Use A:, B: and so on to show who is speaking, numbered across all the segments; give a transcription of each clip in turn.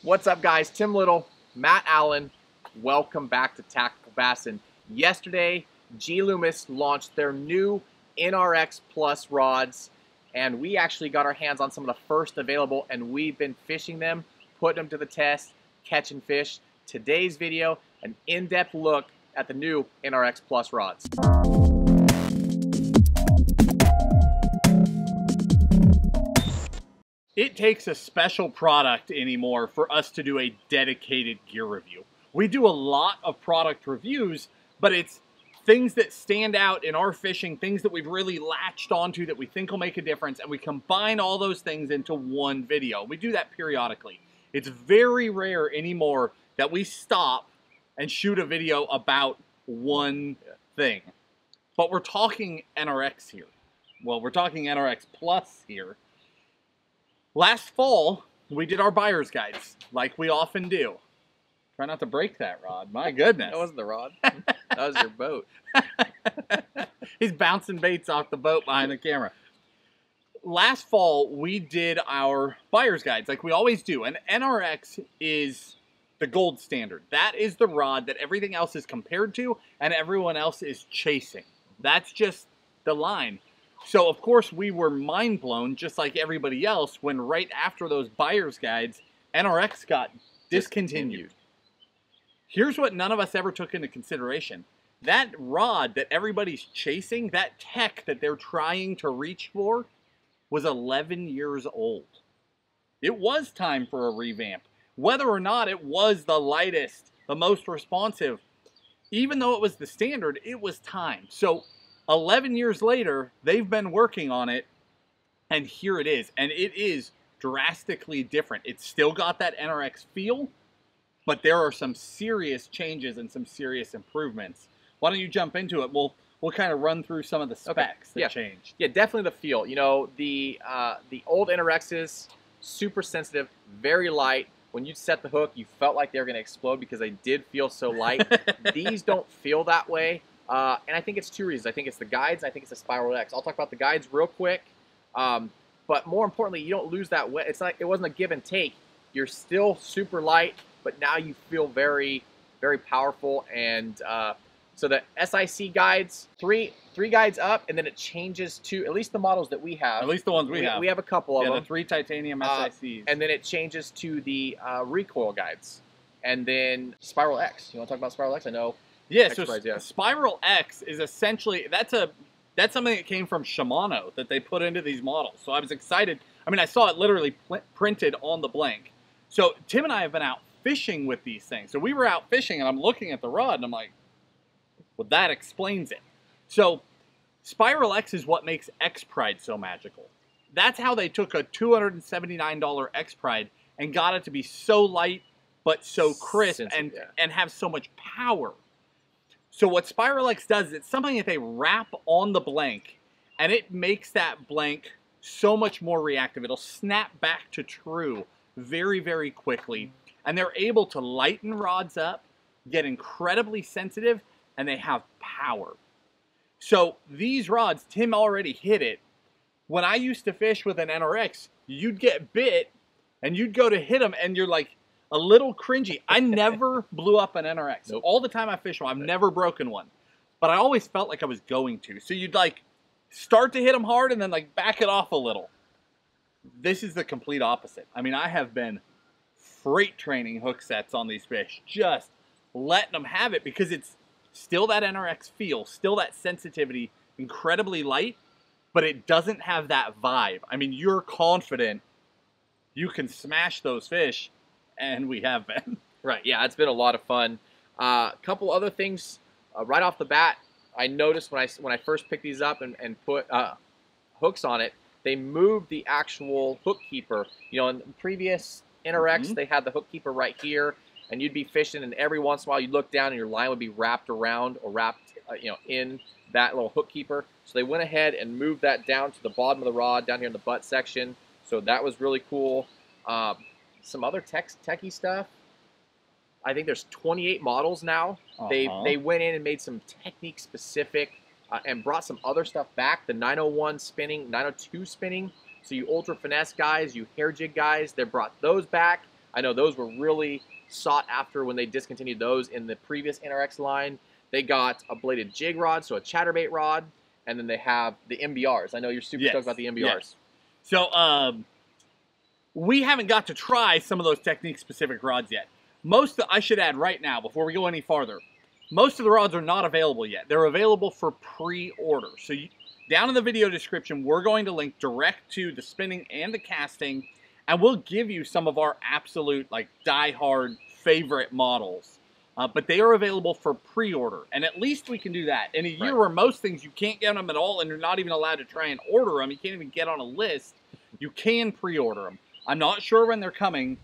A: What's up, guys? Tim Little, Matt Allen. Welcome back to Tactical Bassin. Yesterday, Loomis launched their new NRX Plus rods, and we actually got our hands on some of the first available, and we've been fishing them, putting them to the test, catching fish. Today's video, an in-depth look at the new NRX Plus rods.
B: It takes a special product anymore for us to do a dedicated gear review. We do a lot of product reviews, but it's things that stand out in our fishing, things that we've really latched onto that we think will make a difference, and we combine all those things into one video. We do that periodically. It's very rare anymore that we stop and shoot a video about one thing. But we're talking NRX here. Well, we're talking NRX Plus here. Last fall, we did our buyer's guides, like we often do. Try not to break that rod, my goodness.
A: That wasn't the rod. That was your boat.
B: He's bouncing baits off the boat behind the camera. Last fall, we did our buyer's guides, like we always do. And NRX is the gold standard. That is the rod that everything else is compared to and everyone else is chasing. That's just the line. So, of course, we were mind blown, just like everybody else, when right after those buyer's guides, NRX got discontinued. Here's what none of us ever took into consideration. That rod that everybody's chasing, that tech that they're trying to reach for, was 11 years old. It was time for a revamp. Whether or not it was the lightest, the most responsive, even though it was the standard, it was time. So 11 years later, they've been working on it, and here it is. And it is drastically different. It's still got that NRX feel, but there are some serious changes and some serious improvements. Why don't you jump into it? We'll kind of run through some of the specs that changed.
A: Yeah, definitely the feel. You know, the old NRXs, super sensitive, very light. When you set the hook, you felt like they were going to explode because they did feel so light. These don't feel that way. And I think it's two reasons. I think it's the guides, I think it's the Spiral X. I'll talk about the guides real quick. But more importantly, you don't lose that weight. It's like it wasn't a give and take. You're still super light, but now you feel very, very powerful. And so the SIC guides, three guides up, and then it changes to, at least the models that we have.
B: At least the ones we have.
A: We have a couple of them.
B: The 3 titanium SICs.
A: And then it changes to the recoil guides. And then Spiral X. You want to talk about Spiral X? I know.
B: Yeah, so Spiral X is essentially, that's something that came from Shimano that they put into these models. So I was excited. I mean, I saw it literally printed on the blank. So Tim and I have been out fishing with these things. So we were out fishing and I'm looking at the rod and I'm like, well, that explains it. So Spiral X is what makes X Pride so magical. That's how they took a $279 X Pride and got it to be so light but so crisp and have so much power. So what Spiral X does is it's something that they wrap on the blank, and it makes that blank so much more reactive. It'll snap back to true very, very quickly, and they're able to lighten rods up, get incredibly sensitive, and they have power. So these rods, Tim already hit it. When I used to fish with an NRX, you'd get bit, and you'd go to hit them, and you're like, a little cringy. I never blew up an NRX.
A: Nope.
B: All the time I fish them, I've never broken one. But I always felt like I was going to. So you'd like start to hit them hard and then like back it off a little. This is the complete opposite. I mean, I have been freight training hook sets on these fish, just letting them have it because it's still that NRX feel, still that sensitivity, incredibly light, but it doesn't have that vibe. I mean, you're confident you can smash those fish. And we have been.
A: Right, yeah, it's been a lot of fun. A couple other things right off the bat. I noticed when I first picked these up and put hooks on it, they moved the actual hook keeper. You know, in the previous NRX, they had the hook keeper right here, and you'd be fishing, and every once in a while you'd look down and your line would be wrapped around or wrapped, in that little hook keeper. So they went ahead and moved that down to the bottom of the rod, down here in the butt section. So that was really cool. Some other techie stuff. I think there's 28 models now. They went in and made some technique specific and brought some other stuff back. The 901 spinning, 902 spinning. So you ultra finesse guys, you hair jig guys, they brought those back. I know those were really sought after when they discontinued those in the previous NRX line. They got a bladed jig rod, so a chatterbait rod, and then they have the MBRs. I know you're super stoked about the MBRs.
B: Yes. So we haven't got to try some of those technique-specific rods yet. I should add right now, before we go any farther, most of the rods are not available yet. They're available for pre-order. So down in the video description, we're going to link direct to the spinning and the casting, and we'll give you some of our absolute, like, die-hard favorite models. But they are available for pre-order, and at least we can do that. In a year where most things you can't get them at all, and you're not even allowed to try and order them, you can't even get on a list, you can pre-order them. I'm not sure when they're coming,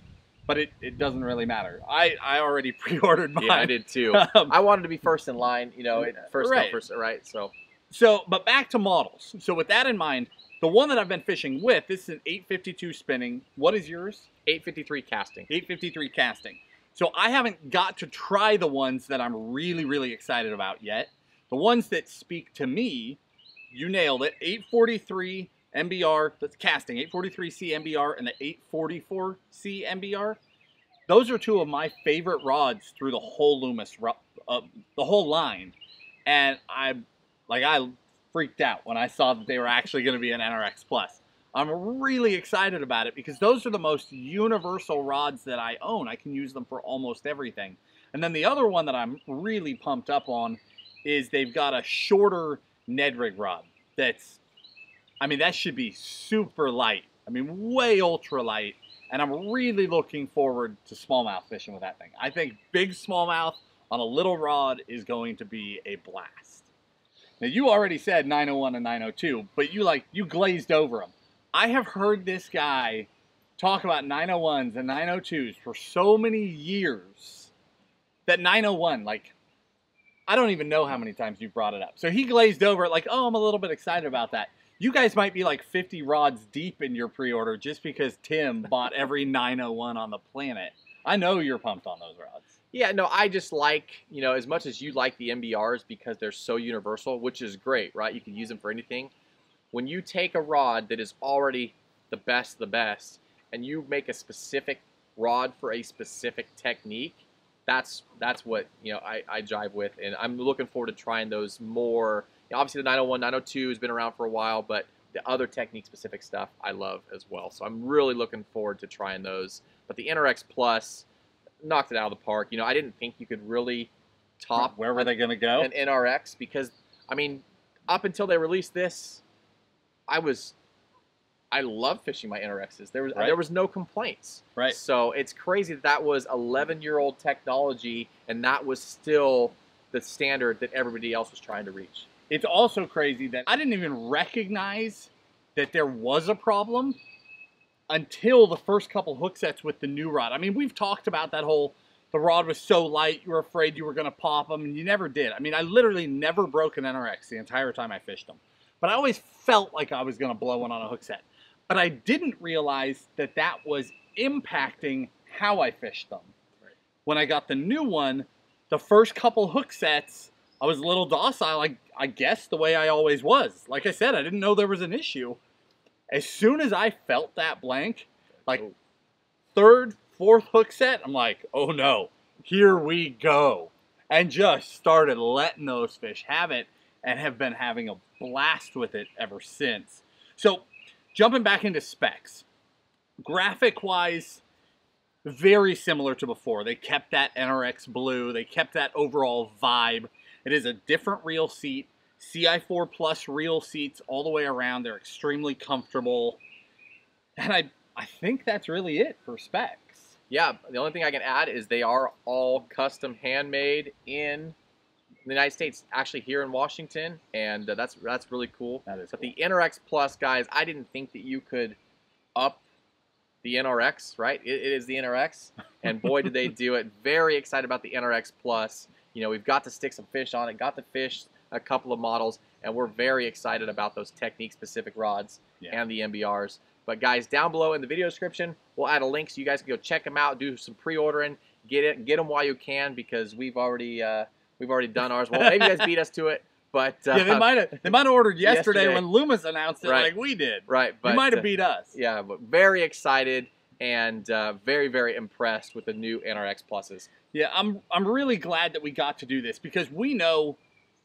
B: but it doesn't really matter. I already pre-ordered mine.
A: Yeah, I did too. I wanted to be first in line, you know, first come, first, right? So,
B: but back to models. So with that in mind, the one that I've been fishing with, this is an 852 spinning. What is yours?
A: 853 casting.
B: 853 casting. So I haven't got to try the ones that I'm really, really excited about yet. The ones that speak to me, you nailed it. 843 MBR, that's casting, 843C MBR and the 844C MBR. Those are two of my favorite rods through the whole Loomis, the whole line. And I freaked out when I saw that they were actually going to be an NRX Plus. I'm really excited about it because those are the most universal rods that I own. I can use them for almost everything. And then the other one that I'm really pumped up on is they've got a shorter Ned rig rod that's, I mean, that should be super light. I mean, way ultra light. And I'm really looking forward to smallmouth fishing with that thing. I think big smallmouth on a little rod is going to be a blast. Now, you already said 901 and 902, but you glazed over them. I have heard this guy talk about 901s and 902s for so many years that 901, like, I don't even know how many times you've brought it up. So he glazed over it like, oh, I'm a little bit excited about that. You guys might be like 50 rods deep in your pre-order just because Tim bought every 901 on the planet. I know you're pumped on those rods.
A: Yeah, no, I just like, you know, as much as you like the MBRs because they're so universal, which is great, right? You can use them for anything. When you take a rod that is already the best, and you make a specific rod for a specific technique, that's what, you know, I jive with, and I'm looking forward to trying those more. You know, obviously, the 901, 902 has been around for a while, but the other technique-specific stuff I love as well. So I'm really looking forward to trying those. But the NRX Plus knocked it out of the park. You know, I didn't think you could really top.
B: Where were they going to go?
A: An NRX because, I mean, up until they released this, I love fishing my NRXs. There was no complaints.
B: Right.
A: So it's crazy that was 11-year-old technology, and that was still the standard that everybody else was trying to reach.
B: It's also crazy that I didn't even recognize that there was a problem until the first couple hook sets with the new rod. I mean, we've talked about that whole, the rod was so light, you were afraid you were going to pop them, and you never did. I mean, I literally never broke an NRX the entire time I fished them. But I always felt like I was going to blow one on a hook set. But I didn't realize that that was impacting how I fished them. Right. When I got the new one, the first couple hook sets, I was a little docile, I guess, the way I always was. Like I said, I didn't know there was an issue. As soon as I felt that blank, like third, fourth hook set, I'm like, oh no, here we go. And just started letting those fish have it and have been having a blast with it ever since. So, jumping back into specs. Graphic-wise, very similar to before. They kept that NRX blue. They kept that overall vibe. It is a different reel seat. CI4 Plus reel seats all the way around. They're extremely comfortable. And I think that's really it for specs.
A: Yeah, the only thing I can add is they are all custom handmade in the United States, actually here in Washington, and that's really cool.
B: That is
A: but
B: cool.
A: The NRX Plus, guys, I didn't think that you could up the NRX, right? It is the NRX, and boy, did they do it. Very excited about the NRX Plus. You know, we've got to stick some fish on it, got to fish a couple of models, and we're very excited about those technique-specific rods and the MBRs. But guys, down below in the video description, we'll add a link so you guys can go check them out, do some pre-ordering, get them while you can, because we've already done ours. Well, maybe you guys beat us to it, but
B: yeah, they might have ordered yesterday when Loomis announced it, like we did.
A: Right, but
B: you might have beat us.
A: Yeah, but very excited, and very, very impressed with the new NRX Pluses.
B: Yeah, I'm really glad that we got to do this, because we know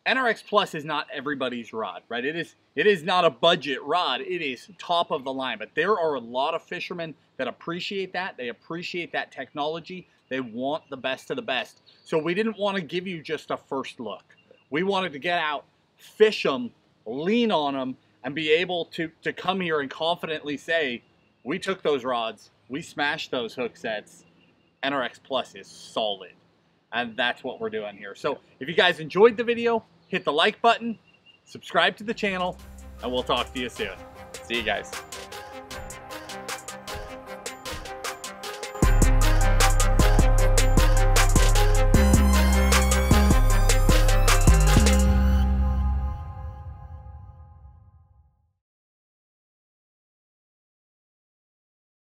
B: NRX Plus is not everybody's rod, right? It is not a budget rod. It is top of the line. But there are a lot of fishermen that appreciate that. They appreciate that technology. They want the best of the best. So we didn't want to give you just a first look. We wanted to get out, fish them, lean on them, and be able to come here and confidently say, we took those rods, we smashed those hook sets, NRX Plus is solid. And that's what we're doing here. So if you guys enjoyed the video, hit the like button, subscribe to the channel, and we'll talk to you soon.
A: See you guys.